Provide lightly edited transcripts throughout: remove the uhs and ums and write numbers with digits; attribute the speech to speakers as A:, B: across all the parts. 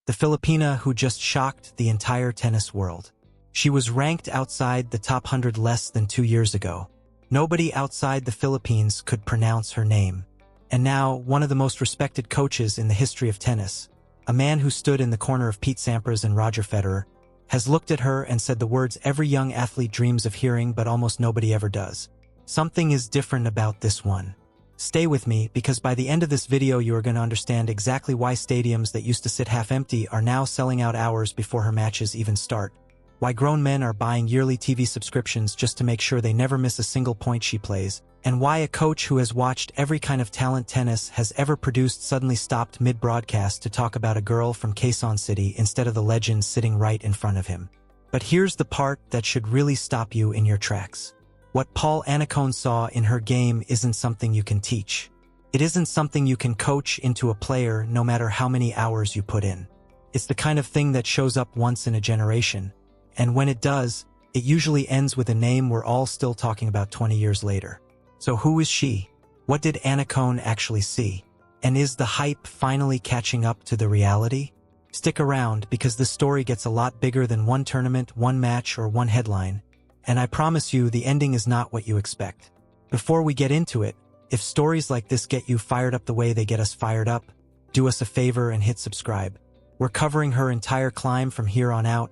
A: the Filipina who just shocked the entire tennis world. She was ranked outside the top 100 less than 2 years ago. Nobody outside the Philippines could pronounce her name. And now, one of the most respected coaches in the history of tennis, a man who stood in the corner of Pete Sampras and Roger Federer, has looked at her and said the words every young athlete dreams of hearing but almost nobody ever does. Something is different about this one. Stay with me, because by the end of this video you are going to understand exactly why stadiums that used to sit half empty are now selling out hours before her matches even start. Why grown men are buying yearly TV subscriptions just to make sure they never miss a single point she plays, and why a coach who has watched every kind of talent tennis has ever produced suddenly stopped mid-broadcast to talk about a girl from Quezon City instead of the legend sitting right in front of him. But here's the part that should really stop you in your tracks. What Paul Annacone saw in her game isn't something you can teach. It isn't something you can coach into a player no matter how many hours you put in. It's the kind of thing that shows up once in a generation, and when it does, it usually ends with a name we're all still talking about 20 years later. So who is she? What did Annacone actually see? And is the hype finally catching up to the reality? Stick around, because this story gets a lot bigger than one tournament, one match, or one headline. And I promise you, the ending is not what you expect. Before we get into it, if stories like this get you fired up the way they get us fired up, do us a favor and hit subscribe. We're covering her entire climb from here on out,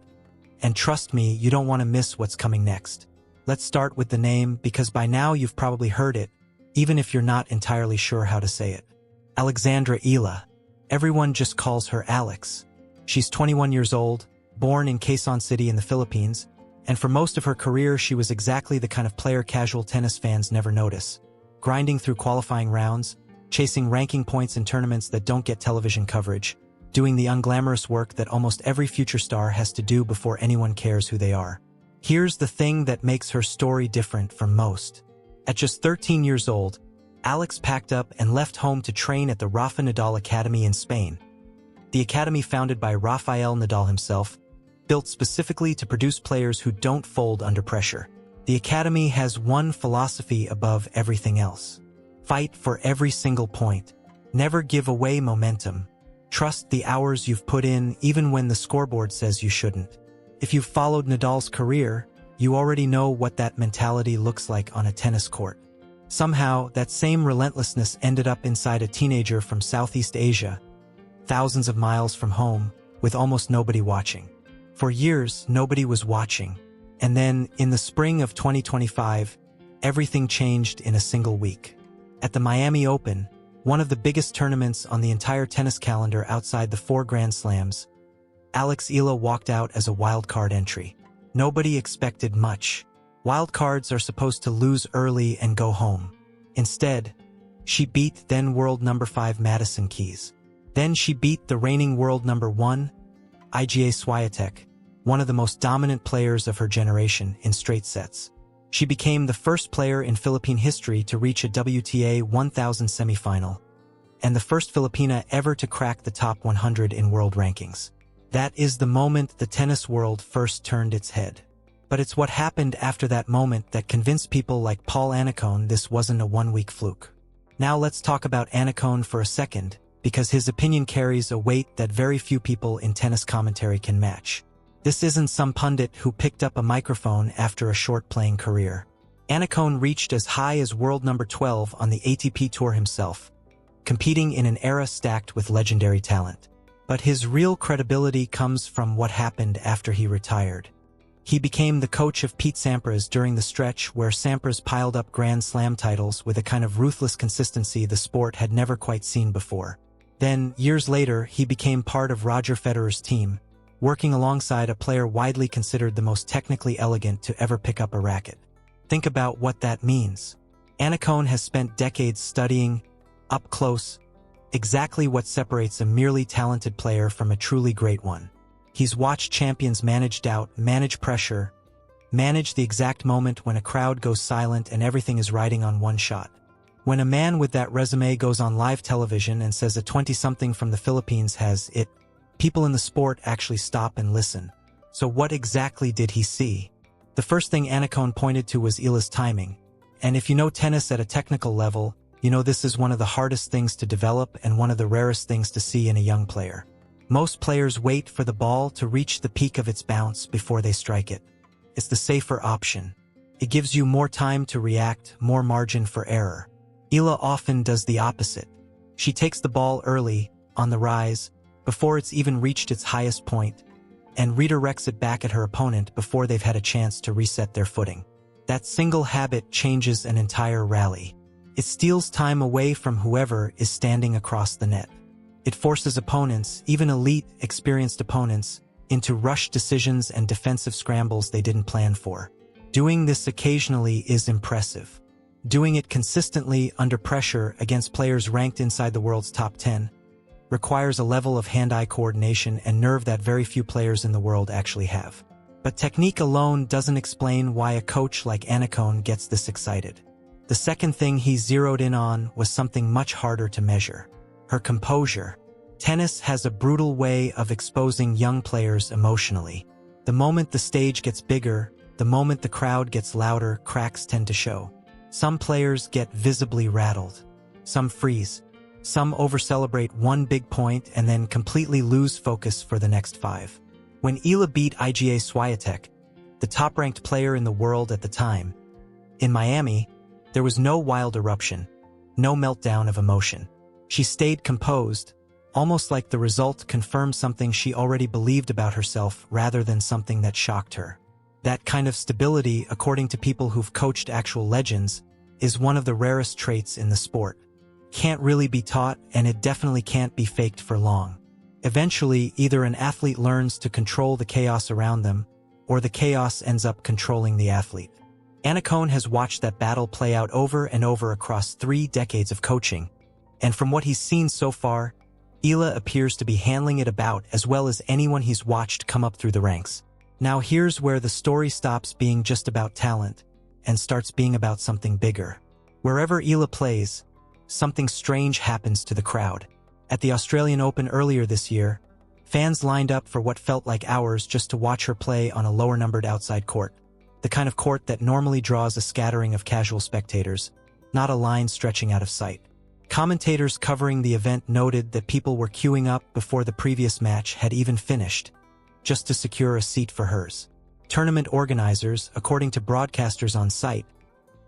A: and trust me, you don't want to miss what's coming next. Let's start with the name, because by now you've probably heard it, even if you're not entirely sure how to say it. Alexandra Eala. Everyone just calls her Alex. She's 21 years old, born in Quezon City in the Philippines, and for most of her career she was exactly the kind of player casual tennis fans never notice. Grinding through qualifying rounds, chasing ranking points in tournaments that don't get television coverage, doing the unglamorous work that almost every future star has to do before anyone cares who they are. Here's the thing that makes her story different from most. At just 13 years old, Alex packed up and left home to train at the Rafa Nadal Academy in Spain. The academy, founded by Rafael Nadal himself, built specifically to produce players who don't fold under pressure. The academy has one philosophy above everything else: fight for every single point. Never give away momentum. Trust the hours you've put in even when the scoreboard says you shouldn't. If you've followed Nadal's career, you already know what that mentality looks like on a tennis court. Somehow, that same relentlessness ended up inside a teenager from Southeast Asia, thousands of miles from home, with almost nobody watching. For years, nobody was watching. And then, in the spring of 2025, everything changed in a single week. At the Miami Open, one of the biggest tournaments on the entire tennis calendar outside the 4 Grand Slams, Alex Eala walked out as a wildcard entry. Nobody expected much. Wildcards are supposed to lose early and go home. Instead, she beat then world number 5 Madison Keys. Then she beat the reigning world number 1, Iga Swiatek, one of the most dominant players of her generation, in straight sets. She became the first player in Philippine history to reach a WTA 1000 semifinal, and the first Filipina ever to crack the top 100 in world rankings. That is the moment the tennis world first turned its head. But it's what happened after that moment that convinced people like Paul Annacone this wasn't a one-week fluke. Now let's talk about Annacone for a second, because his opinion carries a weight that very few people in tennis commentary can match. This isn't some pundit who picked up a microphone after a short playing career. Annacone reached as high as world number 12 on the ATP Tour himself, competing in an era stacked with legendary talent. But his real credibility comes from what happened after he retired. He became the coach of Pete Sampras during the stretch where Sampras piled up Grand Slam titles with a kind of ruthless consistency the sport had never quite seen before. Then, years later, he became part of Roger Federer's team, working alongside a player widely considered the most technically elegant to ever pick up a racket. Think about what that means. Annacone has spent decades studying, up close, exactly what separates a merely talented player from a truly great one. He's watched champions manage doubt, manage pressure, manage the exact moment when a crowd goes silent and everything is riding on one shot. When a man with that resume goes on live television and says a 20-something from the Philippines has it, people in the sport actually stop and listen. So what exactly did he see? The first thing Annacone pointed to was Eala's timing. And if you know tennis at a technical level, you know this is one of the hardest things to develop and one of the rarest things to see in a young player. Most players wait for the ball to reach the peak of its bounce before they strike it. It's the safer option. It gives you more time to react, more margin for error. Eala often does the opposite. She takes the ball early, on the rise, before it's even reached its highest point, and redirects it back at her opponent before they've had a chance to reset their footing. That single habit changes an entire rally. It steals time away from whoever is standing across the net. It forces opponents, even elite, experienced opponents, into rushed decisions and defensive scrambles they didn't plan for. Doing this occasionally is impressive. Doing it consistently under pressure against players ranked inside the world's top 10 requires a level of hand-eye coordination and nerve that very few players in the world actually have. But technique alone doesn't explain why a coach like Annacone gets this excited. The second thing he zeroed in on was something much harder to measure: her composure. Tennis has a brutal way of exposing young players emotionally. The moment the stage gets bigger, the moment the crowd gets louder, cracks tend to show. Some players get visibly rattled. Some freeze. Some overcelebrate one big point and then completely lose focus for the next 5. When Eala beat Iga Swiatek, the top-ranked player in the world at the time, in Miami, there was no wild eruption, no meltdown of emotion. She stayed composed, almost like the result confirmed something she already believed about herself rather than something that shocked her. That kind of stability, according to people who've coached actual legends, is one of the rarest traits in the sport. Can't really be taught, and it definitely can't be faked for long. Eventually, either an athlete learns to control the chaos around them, or the chaos ends up controlling the athlete. Annacone has watched that battle play out over and over across 3 decades of coaching, and from what he's seen so far, Eala appears to be handling it about as well as anyone he's watched come up through the ranks. Now here's where the story stops being just about talent and starts being about something bigger. Wherever Eala plays, something strange happens to the crowd. At the Australian Open earlier this year, fans lined up for what felt like hours just to watch her play on a lower-numbered outside court. The kind of court that normally draws a scattering of casual spectators, not a line stretching out of sight. Commentators covering the event noted that people were queuing up before the previous match had even finished, just to secure a seat for hers. Tournament organizers, according to broadcasters on site,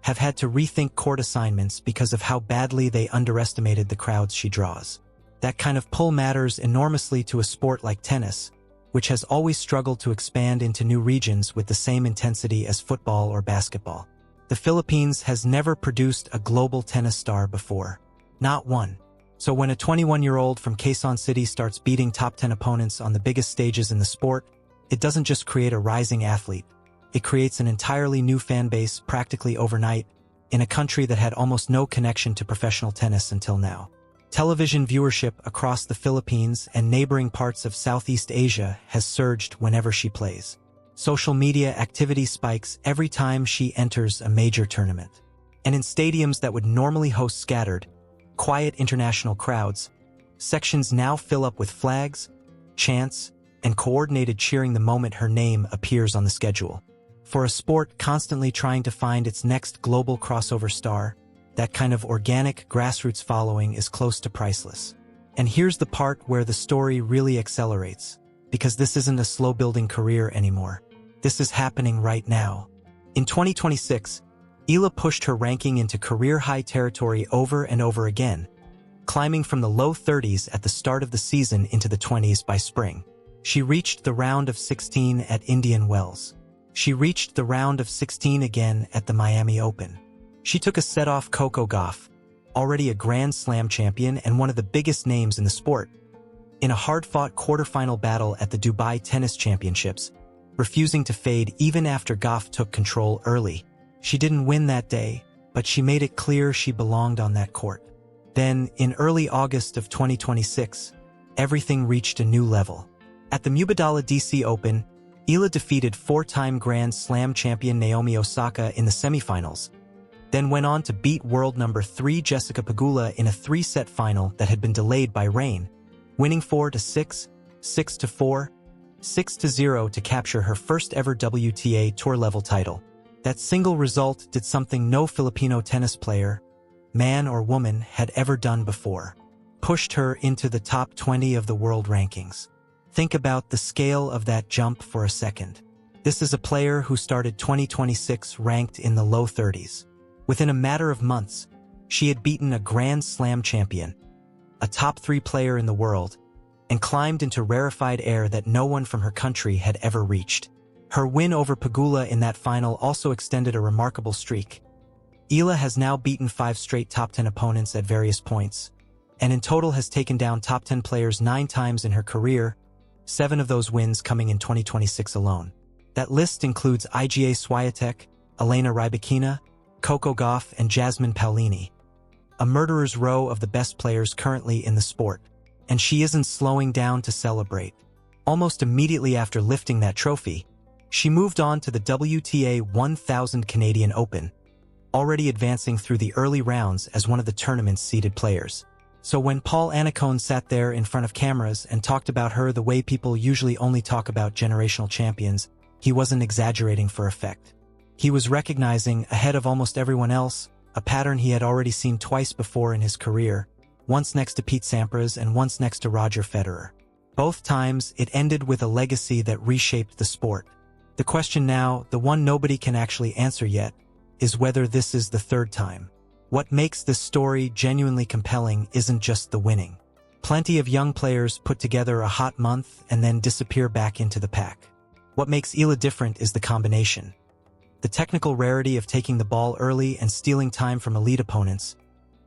A: have had to rethink court assignments because of how badly they underestimated the crowds she draws. That kind of pull matters enormously to a sport like tennis, which has always struggled to expand into new regions with the same intensity as football or basketball. The Philippines has never produced a global tennis star before. Not one. So when a 21-year-old from Quezon City starts beating top 10 opponents on the biggest stages in the sport, it doesn't just create a rising athlete. It creates an entirely new fan base practically overnight in a country that had almost no connection to professional tennis until now. Television viewership across the Philippines and neighboring parts of Southeast Asia has surged whenever she plays. Social media activity spikes every time she enters a major tournament. And in stadiums that would normally host scattered, quiet international crowds, sections now fill up with flags, chants, and coordinated cheering the moment her name appears on the schedule. For a sport constantly trying to find its next global crossover star, that kind of organic grassroots following is close to priceless. And here's the part where the story really accelerates, because this isn't a slow-building career anymore. This is happening right now. In 2026, Eala pushed her ranking into career-high territory over and over again, climbing from the low 30s at the start of the season into the 20s by spring. She reached the round of 16 at Indian Wells. She reached the round of 16 again at the Miami Open. She took a set off Coco Gauff, already a Grand Slam champion and one of the biggest names in the sport, in a hard-fought quarterfinal battle at the Dubai Tennis Championships, refusing to fade even after Gauff took control early. She didn't win that day, but she made it clear she belonged on that court. Then, in early August of 2026, everything reached a new level. At the Mubadala DC Open, Eala defeated 4-time Grand Slam champion Naomi Osaka in the semifinals, then went on to beat world number 3 Jessica Pegula in a 3-set final that had been delayed by rain, winning 4-6, 6-4, 6-0 to capture her first ever WTA Tour-level title. That single result did something no Filipino tennis player, man or woman, had ever done before. Pushed her into the top 20 of the world rankings. Think about the scale of that jump for a second. This is a player who started 2026 ranked in the low 30s. Within a matter of months, she had beaten a Grand Slam champion, a top 3 player in the world, and climbed into rarefied air that no one from her country had ever reached. Her win over Pegula in that final also extended a remarkable streak. Eala has now beaten 5 straight top 10 opponents at various points, and in total has taken down top 10 players 9 times in her career, 7 of those wins coming in 2026 alone. That list includes Iga Swiatek, Elena Rybakina, Coco Gauff, and Jasmine Paolini. A murderer's row of the best players currently in the sport, and she isn't slowing down to celebrate. Almost immediately after lifting that trophy, she moved on to the WTA 1000 Canadian Open, already advancing through the early rounds as one of the tournament's seeded players. So when Paul Annacone sat there in front of cameras and talked about her the way people usually only talk about generational champions, he wasn't exaggerating for effect. He was recognizing, ahead of almost everyone else, a pattern he had already seen twice before in his career, once next to Pete Sampras and once next to Roger Federer. Both times, it ended with a legacy that reshaped the sport. The question now, the one nobody can actually answer yet, is whether this is the third time. What makes this story genuinely compelling isn't just the winning. Plenty of young players put together a hot month and then disappear back into the pack. What makes Eala different is the combination. The technical rarity of taking the ball early and stealing time from elite opponents,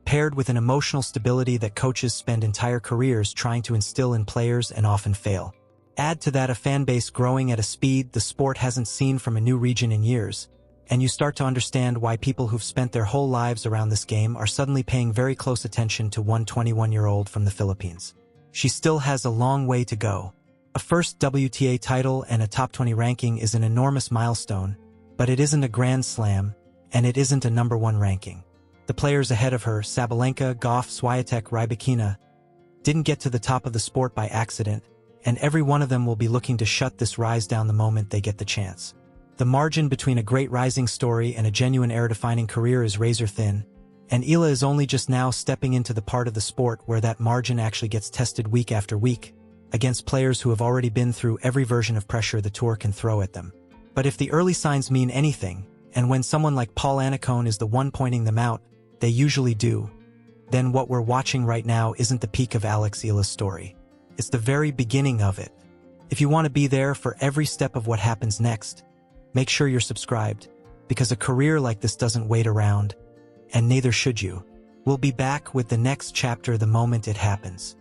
A: paired with an emotional stability that coaches spend entire careers trying to instill in players and often fail. Add to that a fan base growing at a speed the sport hasn't seen from a new region in years, and you start to understand why people who've spent their whole lives around this game are suddenly paying very close attention to one 21-year-old from the Philippines. She still has a long way to go. A first WTA title and a top 20 ranking is an enormous milestone, but it isn't a Grand Slam, and it isn't a #1 ranking. The players ahead of her, Sabalenka, Gauff, Swiatek, Rybakina, didn't get to the top of the sport by accident, and every one of them will be looking to shut this rise down the moment they get the chance. The margin between a great rising story and a genuine era-defining career is razor-thin, and Eala is only just now stepping into the part of the sport where that margin actually gets tested week after week, against players who have already been through every version of pressure the tour can throw at them. But if the early signs mean anything, and when someone like Paul Annacone is the one pointing them out, they usually do, then what we're watching right now isn't the peak of Alex Eala's story. It's the very beginning of it. If you want to be there for every step of what happens next, make sure you're subscribed, because a career like this doesn't wait around, and neither should you. We'll be back with the next chapter the moment it happens.